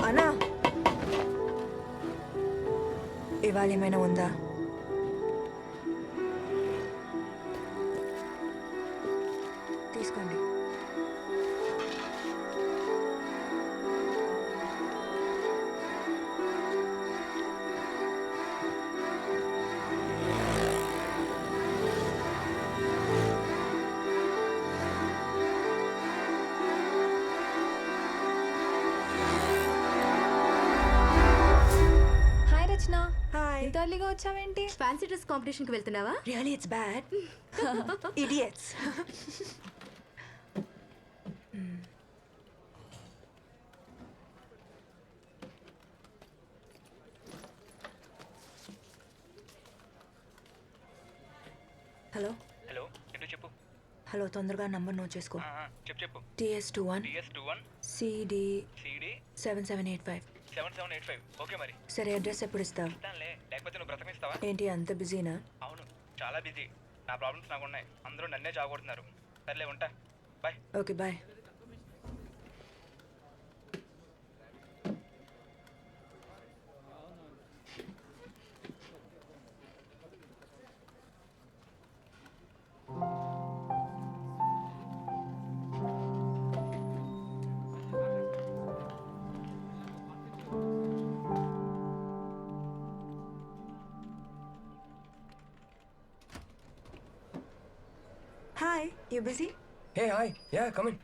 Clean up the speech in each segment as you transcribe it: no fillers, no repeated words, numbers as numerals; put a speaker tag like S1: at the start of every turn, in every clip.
S1: అన్నా ఇవాళ ఏమైనా ఉందా? తీసుకోండి.
S2: హాయ్ రచన.
S1: హాయ్.
S2: ఇంత ఎర్లీగా వచ్చావేంటి?
S3: ఫ్యాన్సీ డ్రెస్ కాంపిటీషన్కి వెళ్తున్నావా?
S1: Really it's bad. Idiots. Hello
S4: hello ఏంటో చెప్పు.
S1: హలో, తొందరగా నంబర్ నోట్ చేసుకో.
S4: చెప్పు చెప్పు.
S1: TS21
S4: TS21
S1: CD
S4: CD
S1: 7785.
S4: 7785. Okay మరి
S1: సరే, అడ్రస్ ఎప్పుడు ఇస్తావు?
S4: ఇస్తానులే, లేకపోతే నువ్వు బ్రతకనిస్తావా?
S1: ఏంటి అంత బిజీనా?
S4: అవును, చాలా బిజీ. నా ప్రాబ్లమ్స్ నాకు ఉన్నాయి. అందరూ నన్నే చావగొడుతున్నారు. సర్లే, ఉంటా. Bye.
S1: Okay bye. Hi, you busy?
S5: Hey, hi. Yeah, come in.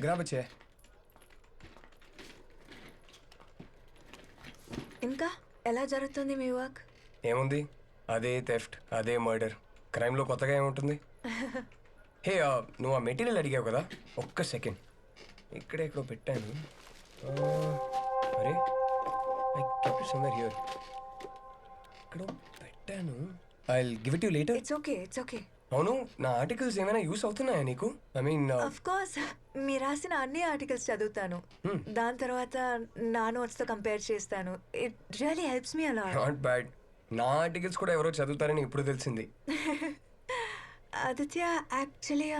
S5: Grab a chair.
S1: ఇంకా ఎలా జరుగుతుంది మీ వర్క్?
S5: ఏముంది, అదే థెఫ్ట్, అదే మర్డర్. క్రైమ్లో కొత్తగా ఏముంటుంది? హే, నువ్వు ఆ మెటీరియల్ అడిగావు కదా, ఒక్క సెకండ్. ఇక్కడే ఎక్కడో పెట్టాను. అరే, I kept it somewhere here. ఇక్కడ పెట్టాను. I will give it you later.
S1: It's okay, it's okay.
S5: అవును, నా ఆర్టికల్స్ ఏమైనా యూస్ అవుతున్నాయా నీకు? ఐ మీన్,
S1: ఆఫ్ కోర్స్, మీరు రాసిన అన్ని ఆర్టికల్స్ చదువుతాను. దాని తర్వాత నా నోట్స్తో కంపేర్ చేస్తాను. It really helps me a lot.
S5: Not bad. నా ఆర్టికల్స్ కూడా ఎవరో చదువుతారని ఇప్పుడు తెలిసింది.
S1: ఆదిత్య, యాక్చువల్లీ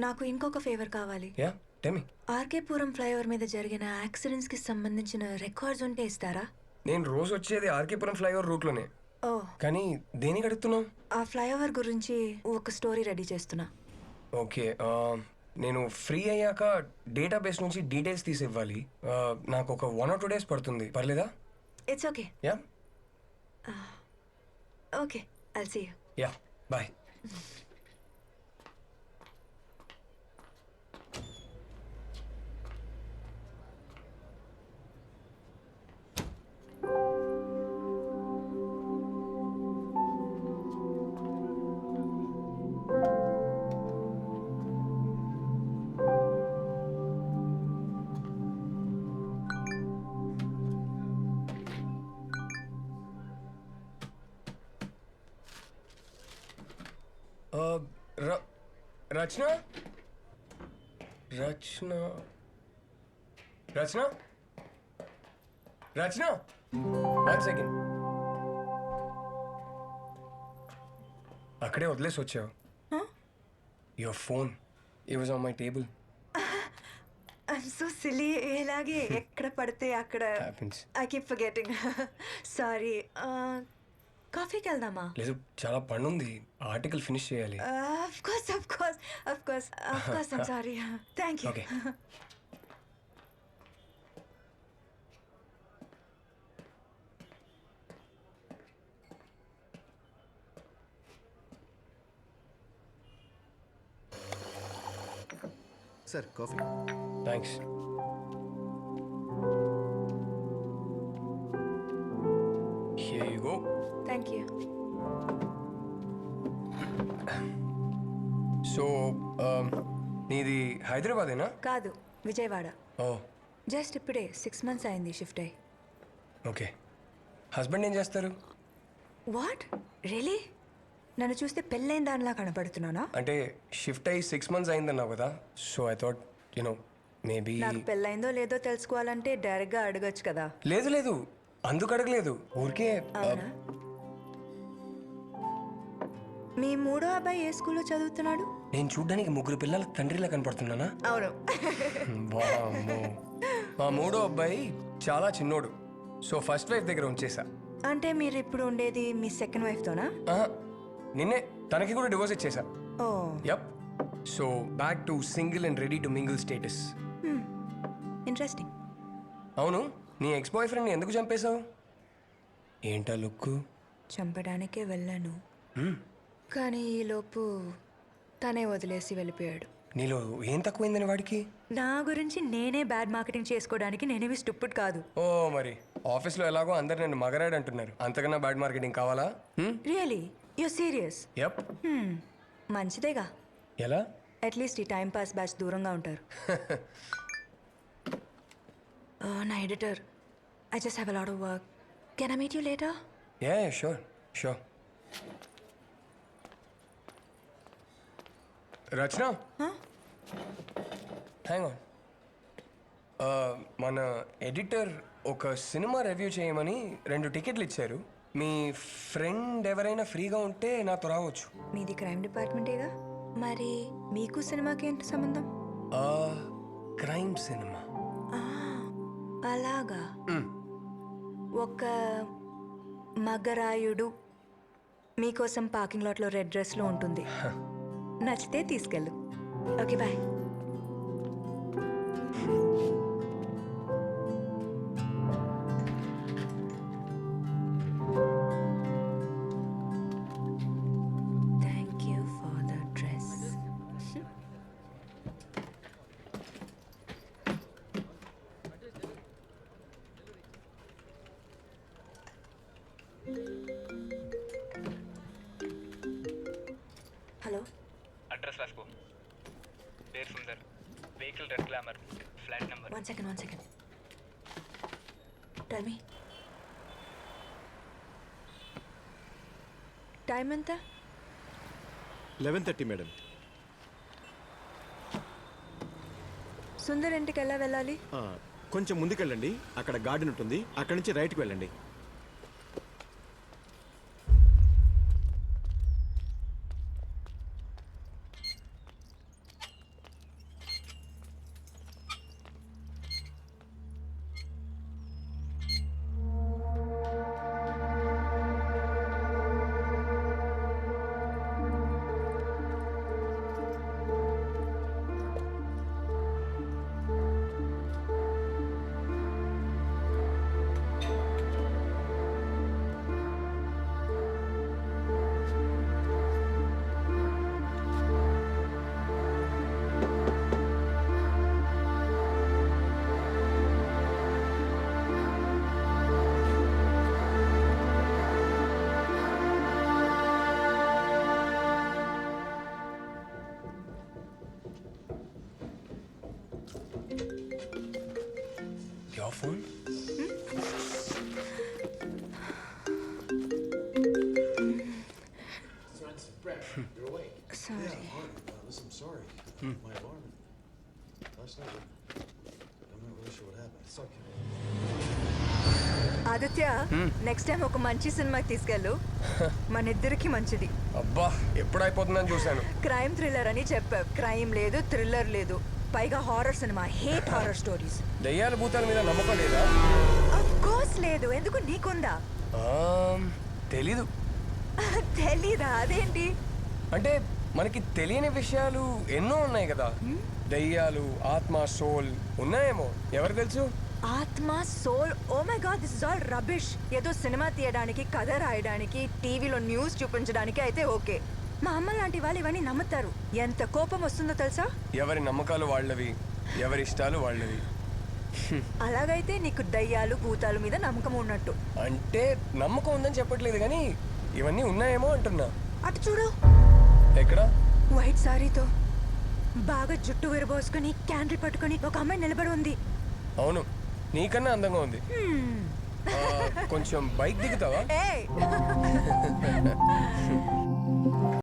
S1: నాకు ఇంకొక ఫేవర్ కావాలి.
S5: Yeah, tell me.
S1: RK Puram flyover మీద జరిగిన యాక్సిడెంట్స్కి సంబంధించిన రికార్డ్స్ ఉంటే ఇస్తారా?
S5: నేను రోజు వచ్చేది ఆర్కేపురం ఫ్లైఓవర్ రూట్లోనే.
S1: ఓ,
S5: కానీ దేనికి అడుగుతున్నావు?
S1: ఆ ఫ్లైఓవర్ గురించి ఒక స్టోరీ రెడీ చేస్తున్నా.
S5: ఓకే, నేను ఫ్రీ అయ్యాక డేటాబేస్ నుంచి డీటెయిల్స్ తీసి ఇవ్వాలి. నాకు ఒక 1 or 2 days పడుతుంది, పర్లేదా?
S1: It's okay.
S5: Yeah
S1: okay, I'll see you.
S5: Yeah, bye. Rachana Rachana Rachana Rachana 1 second. అక్కడే వదిలేసి వచ్చావు. Your phone, it was on my table.
S1: I'm so silly. ఇలాగే ఎక్కడ పడితే అక్కడ
S5: happens.
S1: I keep forgetting. Sorry. కాఫీకి వెళ్దామా?
S5: లేదు, చాలా పని ఉంది. ఆర్టికల్ ఫినిష్ చేయాలి.
S1: Of course, of course, of course, of course. I'm sorry. Thank you.
S5: Okay.
S6: Sir, coffee.
S5: Thanks. Here you go.
S1: Thank you.
S5: So నీది హైదరాబాదేనా?
S1: కాదు, విజయవాడ.
S5: ఓ,
S1: జస్ట్ ఇప్పుడే 6 months అయింది షిఫ్ట్ అయ్యి.
S5: ఓకే. హస్బెండ్ ఏం చేస్తారు?
S1: What, really? నన్ను చూస్తే పెళ్ళైన దానిలా కనపడుతున్నానా?
S5: అంటే షిఫ్ట్ అయ్యి 6 months అయిందన్నావు కదా, సో ఐ థాట్ మేబీ.
S1: నాకు పెళ్ళైందో లేదో తెలుసుకోవాలంటే డైరెక్ట్గా అడగచ్చు కదా.
S5: లేదు లేదు, అందుకు అడగలేదు, ఊరికే.
S1: అవునా? మీ మూడో అబ్బాయి ఏ స్కూల్లో చదువుతున్నాడు?
S5: నేను చూడ్డానికి 3 పిల్లల తండ్రిలా కనపడుతున్నానా?
S1: అవును.
S5: వామ్మో. మా మూడో అబ్బాయి చాలా చిన్నోడు. సో ఫస్ట్ వైఫ్ దగ్గర ఉంచేసా.
S1: అంటే మీరు ఇప్పుడు ఉండేది మీ సెకండ్ వైఫ్తోనా?
S5: ఆహా, నిన్నే తనకి కూడా డివోర్స్ ఇచ్చేసా.
S1: Oh
S5: yup. So back to single and ready to mingle status.
S1: Interesting.
S5: అవును, నీ ఎక్స్ బాయ్ ఫ్రెండ్ని ఎందుకు చంపేశావు? ఏంటా లుక్కు?
S1: చంపడానికే వెళ్ళాను, కానీ ఈలోపు తనే వదిలేసి వెళ్ళిపోయాడు.
S5: నీలో ఏం తక్కువైందని వాడికి?
S1: నా గురించి నేనే బ్యాడ్ మార్కెటింగ్ చేసుకోవడానికి నేనేవి స్టూపిడ్ కాదు.
S5: ఓ మరి ఆఫీస్లో ఎలాగో అందరు నన్ను మగరాడు అంటున్నారు. అంతకన్నా బ్యాడ్ మార్కెటింగ్ కావాలా?
S1: Really you serious?
S5: యప్.
S1: మంచిదేగా,
S5: ఎలా?
S1: అట్లీస్ట్ ఈ టైం పాస్ బ్యాచ్ దూరంగా ఉంటారు. నా editor, I just have a lot of work. Can I meet you later?
S5: Yeah sure sure. Rachana, hang on. మన ఎడిటర్ ఒక సినిమా రివ్యూ చేయమని 2 టికెట్లు ఇచ్చారు. మీ ఫ్రెండ్ ఎవరైనా ఫ్రీగా ఉంటే నాతో రావచ్చు.
S1: మీది క్రైమ్ డిపార్ట్మెంటేగా, మరి మీకు సినిమాకి ఏంటి సంబంధం?
S5: Crime cinema.
S1: అలాగా. ఒక మగరాయుడు మీకోసం పార్కింగ్ లాట్లో రెడ్ డ్రెస్లో ఉంటుంది. నచ్చితే తీసుకెళ్ళు. Okay bye. Thank you for the dress. Hello,
S4: address రాసుకో. పేరు Sundar, vehicle red Glamour, flat number.
S1: One second. Tell me time ఎంత?
S2: 11:30 మేడం.
S1: సుందర్ ఇంటికి ఎలా వెళ్ళాలి?
S2: కొంచెం ముందుకెళ్ళండి, అక్కడ గార్డెన్ ఉంటుంది, అక్కడి నుంచి రైట్కి వెళ్ళండి.
S5: Your phone?
S2: You're awake.
S1: Sorry.
S2: Listen, I'm sorry. My alarm last night. I'm not really sure what happened. It's okay.
S1: Aditya, next time ఒక మంచి సినిమాకి తీసుకెళ్ళు. మన ఇద్దరికి మంచిది.
S5: అబ్బా, ఎప్పుడు అయిపోతుందని చూశాను.
S1: క్రైమ్ థ్రిల్లర్ అని చెప్పావు. క్రైమ్ లేదు, థ్రిల్లర్ లేదు, పైగా horror cinema. Hate horror stories.
S5: దయ్యాల భూతాల మీద నమ్మకం లేదా?
S1: ఆఫ్ కోర్స్ లేదు. ఎందుకు, నీకుందా?
S5: తెలీదు.
S1: తెలీదా? అదేంటి?
S5: అంటే మనకి తెలియని విషయాలు ఎన్నో ఉన్నాయి కదా. దయ్యాలు, ఆత్మ, సోల్ ఉన్నాయేమో, ఎవరు తెలుసు?
S1: ఆత్మ, soul, oh my God, this is all rubbish. ఏదో సినిమా తీయడానికి, కథ రాయడానికి, టీవీలో న్యూస్ చూపించడానికి అయితే ఓకే. మా అమ్మ లాంటి వాళ్ళు ఇవన్నీ నమ్ముతారు. ఎంత కోపం వస్తుందో తెలుసా?
S5: ఎవరి నమ్మకాలు వాళ్ళవి, ఎవరి ఇష్టాలు వాళ్ళవి.
S1: అలాగైతే నీకు దయ్యాలు, భూతాల మీద నమ్మకం ఉన్నట్టు.
S5: అంటే నమ్మకం ఉందని చెప్పట్లేదు, కానీ ఇవన్నీ ఉన్నాయేమో అంటున్నా.
S1: అటు చూడు.
S5: ఎక్కడ?
S1: వైట్ సారీతో బాగా జుట్టు విరబోసుకుని క్యాండిల్ పట్టుకుని ఒక అమ్మాయి నిలబడి ఉంది.
S5: అవును, నీకన్నా అందంగా ఉంది. కొంచెం బైక్ దిగుతావా?
S1: ఏయ్